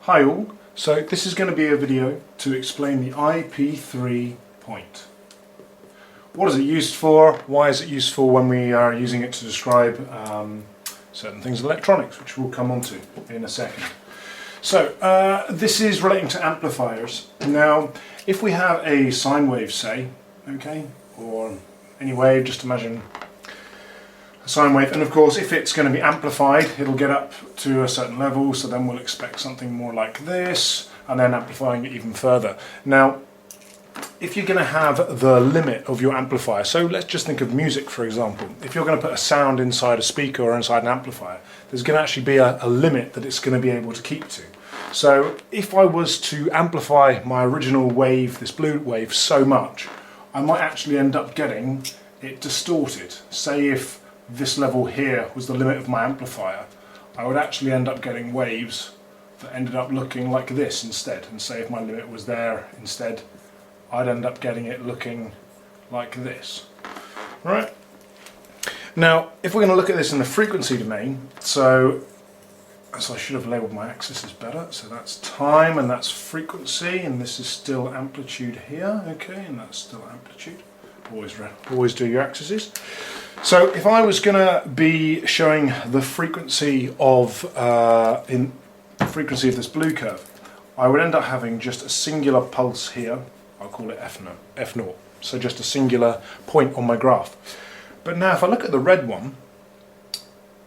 Hi all, so this is going to be a video to explain the IP3 point. What is it used for? Why is it useful when we are using it to describe certain things in electronics, which we'll come on to in a second. So this is relating to amplifiers. Now if we have a sine wave, say, okay, or any wave, just imagine a sine wave, and of course if it's going to be amplified it'll get up to a certain level, so then we'll expect something more like this, and then amplifying it even further. Now if you're going to have the limit of your amplifier, so let's just think of music for example, if you're going to put a sound inside a speaker or inside an amplifier, there's going to actually be a limit that it's going to be able to keep to. So if I was to amplify my original wave, this blue wave, so much, I might actually end up getting it distorted. Say if this level here was the limit of my amplifier, I would actually end up getting waves that ended up looking like this instead, and say if my limit was there instead, I'd end up getting it looking like this. Right? Now if we're going to look at this in the frequency domain, so I should have labelled my axes better, so that's time and that's frequency, and this is still amplitude here, okay, and that's still amplitude. Always do your axes. So if I was going to be showing the frequency of this blue curve, I would end up having just a singular pulse here. I'll call it F0, so just a singular point on my graph. But now if I look at the red one,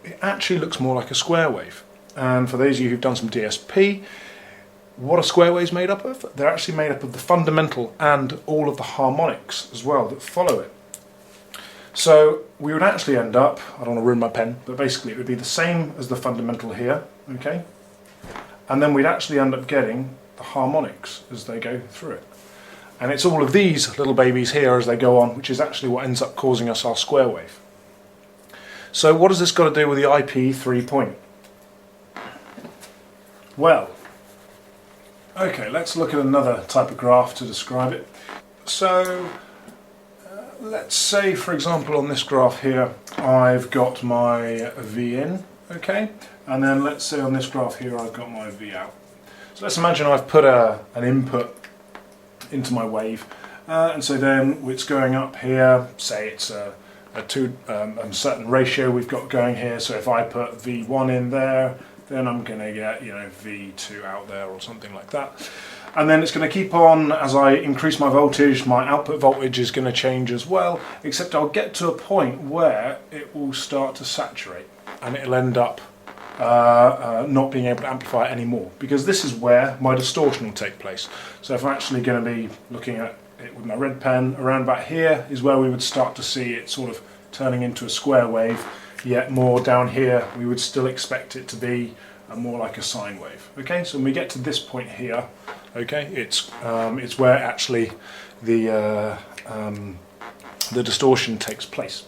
it actually looks more like a square wave. And for those of you who've done some DSP, what are square waves made up of? They're actually made up of the fundamental and all of the harmonics as well that follow it. So we would actually end up, I don't want to ruin my pen, but basically it would be the same as the fundamental here, okay? And then we'd actually end up getting the harmonics as they go through it. And it's all of these little babies here as they go on, which is actually what ends up causing us our square wave. So what has this got to do with the IP3 point? Well, okay, let's look at another type of graph to describe it. So let's say, for example, on this graph here, I've got my V in, okay, and then let's say on this graph here, I've got my V out. So let's imagine I've put an input into my wave, and so then it's going up here. Say it's a certain ratio we've got going here. So if I put V1 in there, then I'm going to get, you know, V2 out there or something like that. And then it's going to keep on as I increase my voltage, my output voltage is going to change as well, except I'll get to a point where it will start to saturate and it'll end up not being able to amplify it anymore, because this is where my distortion will take place. So if I'm actually going to be looking at it with my red pen, around about here is where we would start to see it sort of turning into a square wave, yet more down here we would still expect it to be more like a sine wave. Okay, so when we get to this point here, okay, it's where actually the distortion takes place.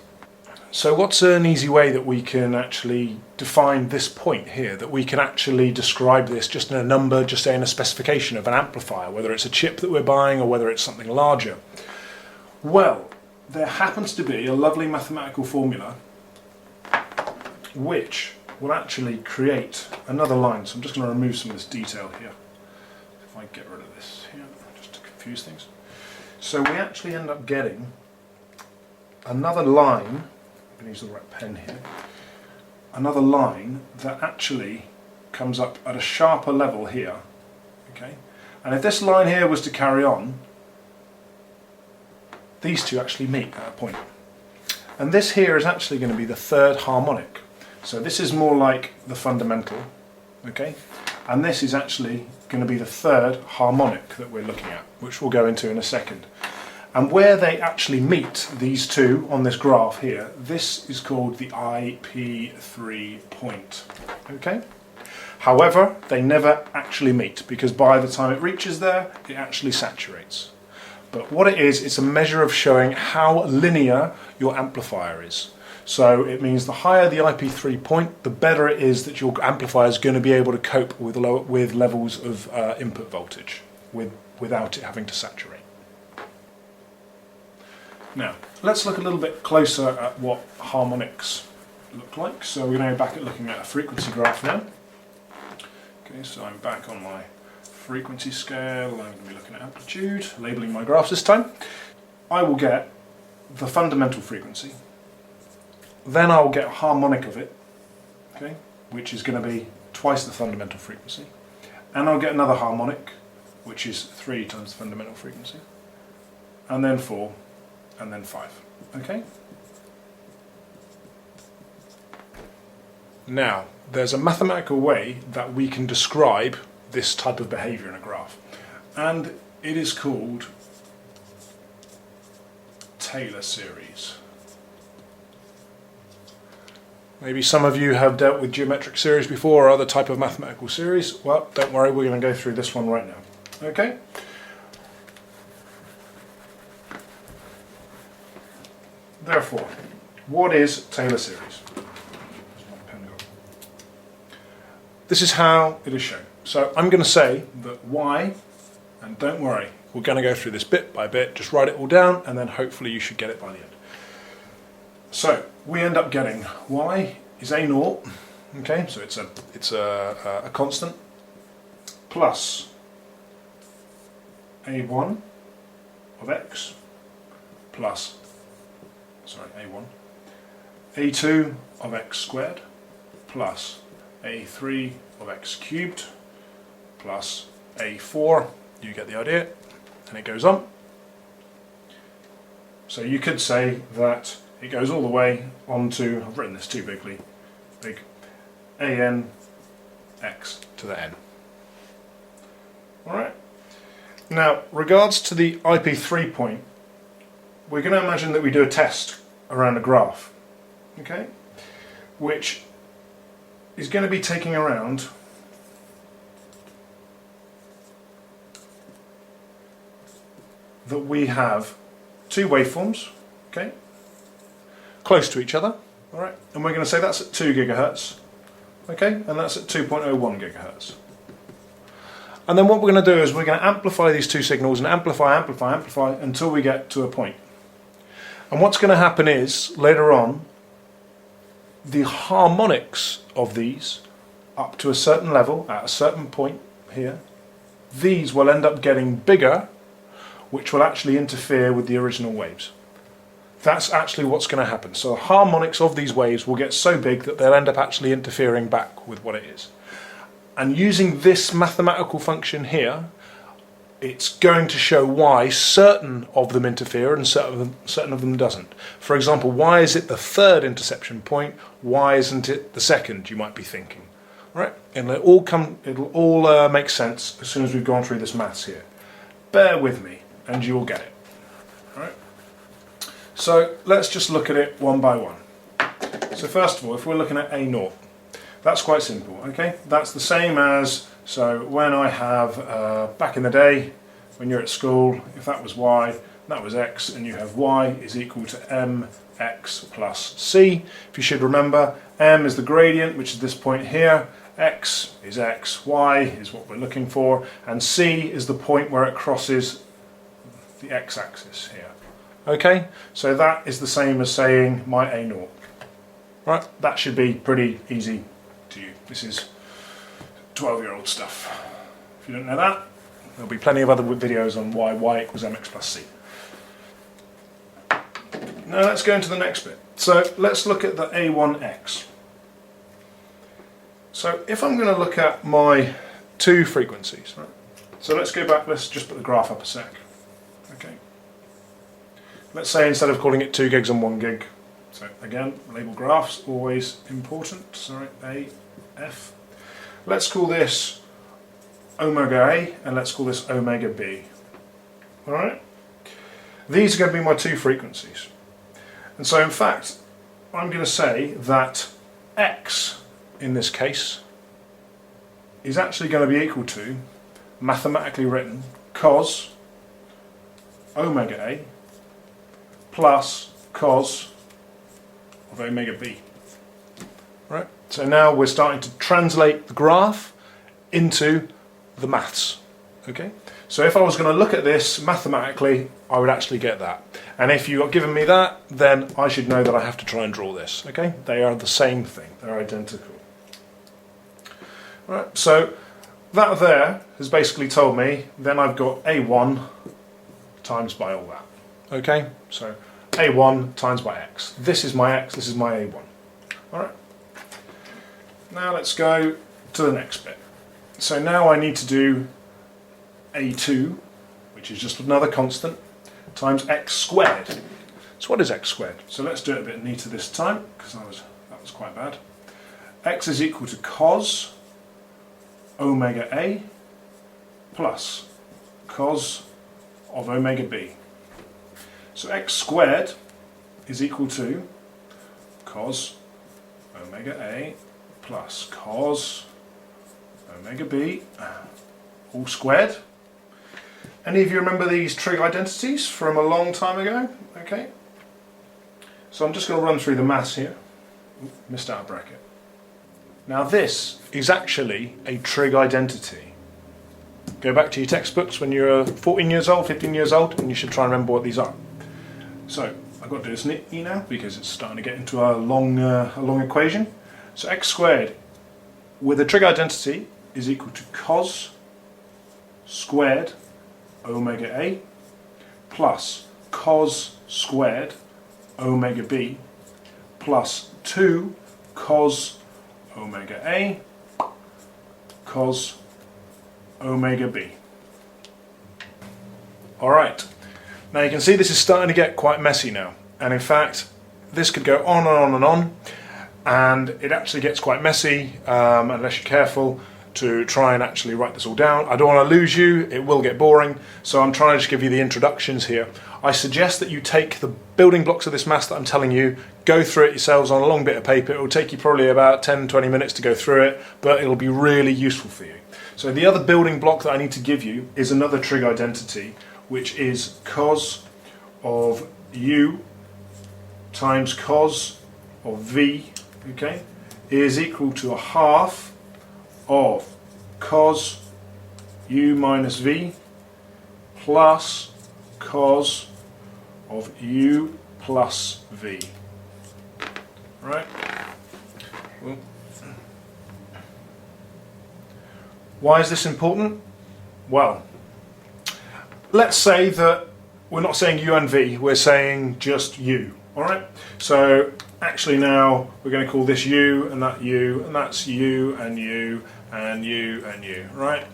So what's an easy way that we can actually define this point here, that we can actually describe this just in a number, just say in a specification of an amplifier, whether it's a chip that we're buying or whether it's something larger? Well, there happens to be a lovely mathematical formula which will actually create another line. So I'm just going to remove some of this detail here. If I get rid of this here, just to confuse things. So we actually end up getting another line, I'm going to use the right pen here, another line that actually comes up at a sharper level here. Okay, and if this line here was to carry on, these two actually meet at a point. And this here is actually going to be the third harmonic. So this is more like the fundamental, okay, and this is actually going to be the third harmonic that we're looking at, which we'll go into in a second. And where they actually meet, these two on this graph here, this is called the IP3 point, okay? However, they never actually meet, because by the time it reaches there, it actually saturates. But what it is, it's a measure of showing how linear your amplifier is. So it means the higher the IP3 point, the better it is that your amplifier is going to be able to cope with levels of input voltage without it having to saturate. Now, let's look a little bit closer at what harmonics look like. So we're going to go back at looking at a frequency graph now. Okay, so I'm back on my frequency scale. I'm going to be looking at amplitude, labelling my graphs this time. I will get the fundamental frequency, then I'll get a harmonic of it, okay, which is going to be twice the fundamental frequency, and I'll get another harmonic, which is 3 times the fundamental frequency, and then 4, and then 5, okay? Now, there's a mathematical way that we can describe this type of behaviour in a graph, and it is called Taylor series. Maybe some of you have dealt with geometric series before or other type of mathematical series. Well, don't worry, we're going to go through this one right now. Okay? Therefore, what is Taylor series? This is how it is shown. So I'm going to say that y, and don't worry, we're going to go through this bit by bit, just write it all down, and then hopefully you should get it by the end. So we end up getting y is a0, okay, so it's a constant, plus a1 of x plus, a1, a2 of x squared plus a3 of x cubed plus a4, you get the idea, and it goes on. So you could say that it goes all the way onto, I've written this too big, an x to the n. Alright, now regards to the IP3 point, we're going to imagine that we do a test around a graph, okay, which is going to be taking around that we have two waveforms, okay, close to each other, all right, and we're going to say that's at 2 gigahertz, okay, and that's at 2.01 gigahertz. And then what we're going to do is we're going to amplify these two signals and amplify until we get to a point. And what's going to happen is later on, the harmonics of these up to a certain level at a certain point here, these will end up getting bigger, which will actually interfere with the original waves. That's actually what's going to happen. So the harmonics of these waves will get so big that they'll end up actually interfering back with what it is. And using this mathematical function here, it's going to show why certain of them interfere and certain of them doesn't. For example, why is it the third interception point? Why isn't it the second, you might be thinking. Right? And it'll all make sense as soon as we've gone through this maths here. Bear with me and you will get it. Alright? So let's just look at it one by one. So first of all, if we're looking at A0, that's quite simple, okay? That's the same as, so when I have, back in the day, when you're at school, if that was y, that was x, and you have y is equal to mx plus c. If you should remember, m is the gradient, which is this point here, x is x, y is what we're looking for, and c is the point where it crosses the x-axis here. Okay, so that is the same as saying my A0. Right, that should be pretty easy to you. This is 12-year-old stuff. If you don't know that, there'll be plenty of other videos on why y equals mx plus c. Now let's go into the next bit. So let's look at the A1x. So if I'm going to look at my two frequencies, right? So let's go back, let's just put the graph up a sec. Okay. Let's say instead of calling it 2 gigs and 1 gig, so again, label graphs, always important, sorry, AF. Let's call this omega A and let's call this omega B. Alright? These are going to be my two frequencies. And so in fact, I'm going to say that X, in this case, is actually going to be equal to, mathematically written, cos omega A plus cos of omega B. Right? So now we're starting to translate the graph into the maths. Okay? So if I was going to look at this mathematically, I would actually get that. And if you are giving me that, then I should know that I have to try and draw this. Okay? They are the same thing. They're identical. Right? So that there has basically told me then I've got A1 times by all that. Okay, so A1 times by X. This is my X, this is my A1. Alright. Now let's go to the next bit. So now I need to do A2, which is just another constant, times X squared. So what is X squared? So let's do it a bit neater this time, because that was quite bad. X is equal to cos omega A plus cos of omega B. So X squared is equal to cos omega A plus cos omega B, all squared. Any of you remember these trig identities from a long time ago? Okay. So I'm just going to run through the maths here. Missed out a bracket. Now this is actually a trig identity. Go back to your textbooks when you're 14 years old, 15 years old, and you should try and remember what these are. So I've got to do this neatly now because it's starting to get into a long equation. So X squared with a trig identity is equal to cos squared omega A plus cos squared omega B plus 2 cos omega A cos omega B. Alright, now you can see this is starting to get quite messy now, and in fact this could go on and on and on, and it actually gets quite messy unless you're careful to try and actually write this all down. I don't want to lose you, it will get boring, so I'm trying to just give you the introductions here. I suggest that you take the building blocks of this maths that I'm telling you, go through it yourselves on a long bit of paper. It will take you probably about 10-20 minutes to go through it, but it'll be really useful for you. So the other building block that I need to give you is another trig identity, which is cos of u times cos of v, okay, is equal to a half of cos u minus v plus cos of u plus v. Right? Well, why is this important? Well, let's say that we're not saying u and v, we're saying just u. Alright? So actually now we're going to call this u, and that's u and u and u and u, right?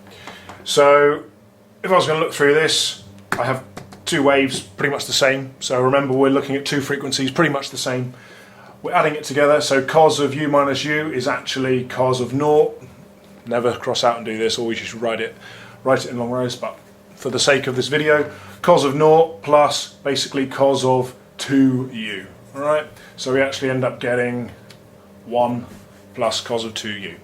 So if I was going to look through this, I have two waves pretty much the same. So remember, we're looking at two frequencies pretty much the same. We're adding it together, so cos of u minus u is actually cos of naught. Never cross out and do this, always just write it in long rows, but for the sake of this video, cos of naught plus basically cos of 2u. Alright, so we actually end up getting 1 plus cos of 2u.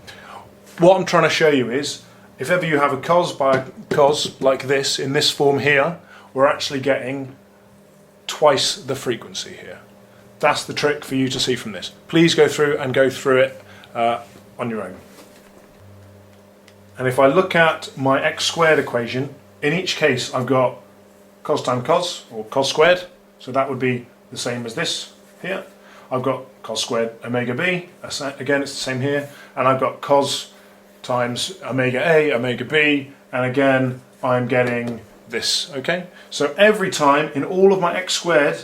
What I'm trying to show you is, if ever you have a cos by cos like this, in this form here, we're actually getting twice the frequency here. That's the trick for you to see from this. Please go through it on your own. And if I look at my x squared equation, in each case I've got cos times cos, or cos squared, so that would be the same as this here. I've got cos squared omega b, again it's the same here, and I've got cos times omega a, omega b, and again I'm getting this, okay? So every time, in all of my x squared,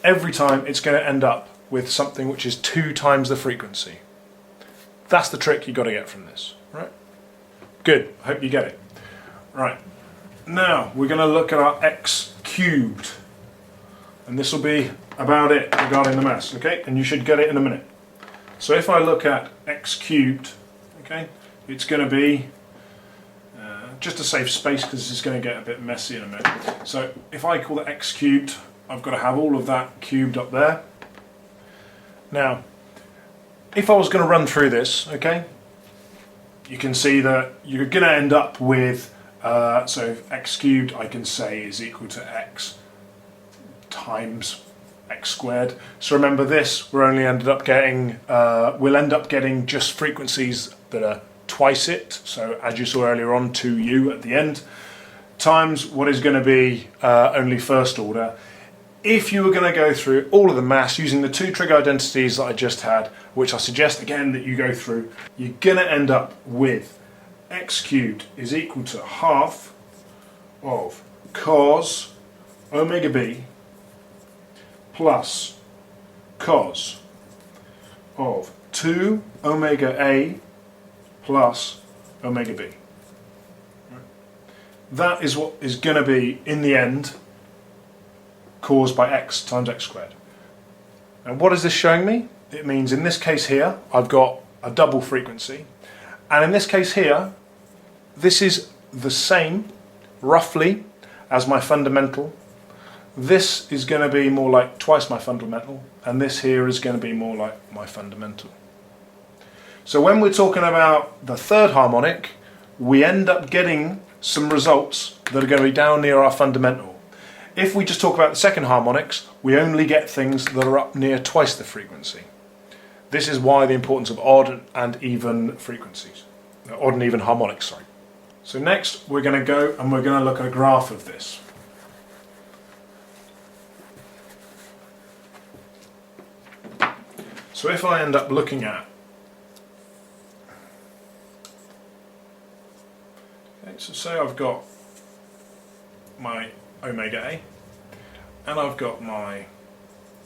every time it's going to end up with something which is 2 times the frequency. That's the trick you've got to get from this, right? Good, I hope you get it. Right, now we're going to look at our x cubed. And this will be about it regarding the maths, okay? And you should get it in a minute. So if I look at x cubed, okay, it's going to be, just a safe space because this is going to get a bit messy in a minute. So if I call it x cubed, I've got to have all of that cubed up there. Now, if I was going to run through this, okay, you can see that you're going to end up with, so x cubed I can say is equal to x times x squared. So remember this, we'll end up getting just frequencies that are twice it, so as you saw earlier on, 2u at the end, times what is going to be only first order. If you were going to go through all of the maths using the two trig identities that I just had, which I suggest again that you go through, you're going to end up with x cubed is equal to half of cos omega b plus cos of 2 omega a plus omega b. That is what is going to be, in the end, caused by x times x squared. And what is this showing me? It means in this case here, I've got a double frequency. And in this case here, this is the same, roughly, as my fundamental. This is going to be more like twice my fundamental, and this here is going to be more like my fundamental. So when we're talking about the third harmonic, we end up getting some results that are going to be down near our fundamental. If we just talk about the second harmonics, we only get things that are up near twice the frequency. This is why the importance of odd and even frequencies, odd and even harmonics, sorry. So next we're going to go and we're going to look at a graph of this. So if I end up looking at, so say I've got my omega A and I've got my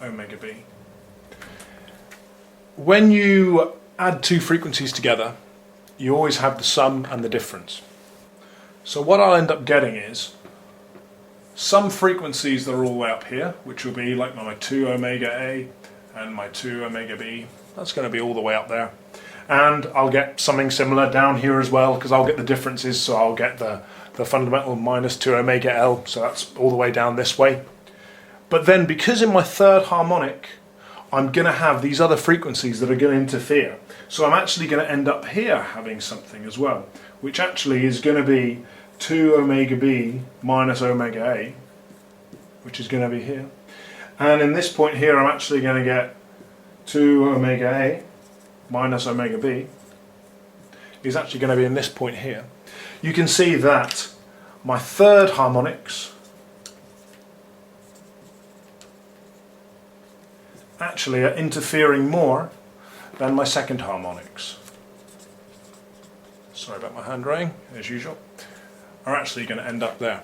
omega B. When you add two frequencies together, you always have the sum and the difference. So what I'll end up getting is some frequencies that are all the way up here, which will be like my 2 omega A and my 2 omega B. That's going to be all the way up there. And I'll get something similar down here as well, because I'll get the differences, so I'll get the fundamental minus 2 omega L, so that's all the way down this way. But then because in my third harmonic I'm going to have these other frequencies that are going to interfere, so I'm actually going to end up here having something as well, which actually is going to be 2 omega B minus omega A, which is going to be here. And in this point here I'm actually going to get 2 omega A minus omega B is actually going to be in this point here. You can see that my third harmonics actually are interfering more than my second harmonics. Sorry about my handwriting, as usual. Are actually going to end up there.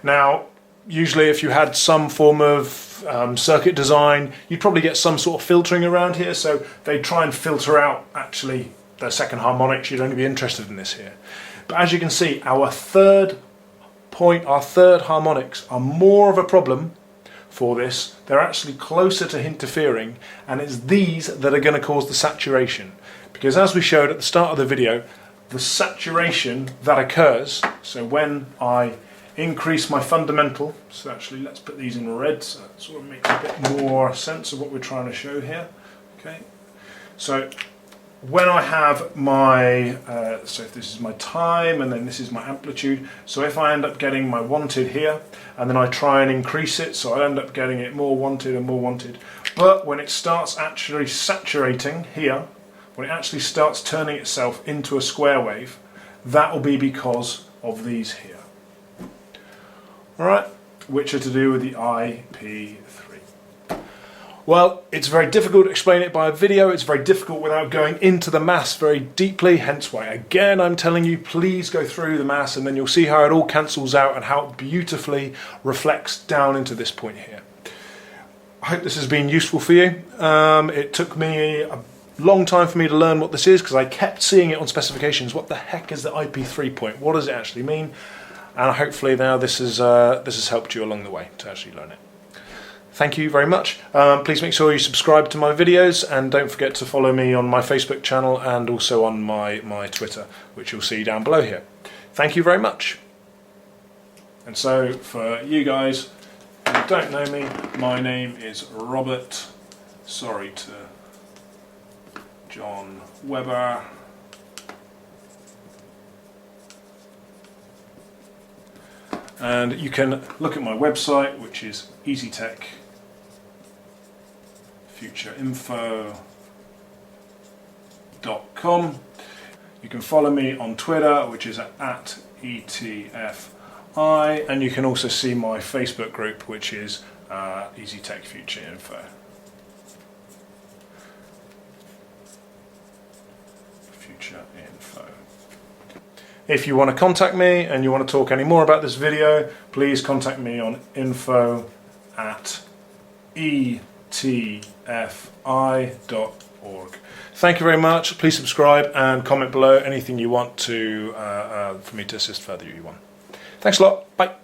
Now, usually if you had some form of circuit design, you'd probably get some sort of filtering around here, so they try and filter out actually the second harmonics. You'd only be interested in this here. But as you can see, our third harmonics are more of a problem for this. They're actually closer to interfering, and it's these that are going to cause the saturation. Because as we showed at the start of the video, the saturation that occurs, so when I increase my fundamental, so actually let's put these in red so that sort of makes a bit more sense of what we're trying to show here. Okay, so when I have my, so if this is my time and then this is my amplitude, so if I end up getting my wanted here and then I try and increase it, so I end up getting it more wanted and more wanted, but when it starts actually saturating here, when it actually starts turning itself into a square wave, that will be because of these here. Alright, which are to do with the IP3. Well, it's very difficult to explain it by a video, it's very difficult without going into the maths very deeply, hence why again I'm telling you, please go through the maths and then you'll see how it all cancels out and how it beautifully reflects down into this point here. I hope this has been useful for you. It took me a long time for me to learn what this is because I kept seeing it on specifications. What the heck is the IP3 point? What does it actually mean? And hopefully now this has helped you along the way to actually learn it. Thank you very much. Please make sure you subscribe to my videos and don't forget to follow me on my Facebook channel and also on my Twitter, which you'll see down below here. Thank you very much. And so for you guys who don't know me, my name is Robert. Sorry to John Webber. And you can look at my website, which is easytechfutureinfo.com. You can follow me on Twitter, which is at ETFI, and you can also see my Facebook group, which is Easy Tech Future Info. Future Info. If you want to contact me and you want to talk any more about this video, please contact me on info@etfi.org. Thank you very much. Please subscribe and comment below anything you want to for me to assist further you want. Thanks a lot. Bye.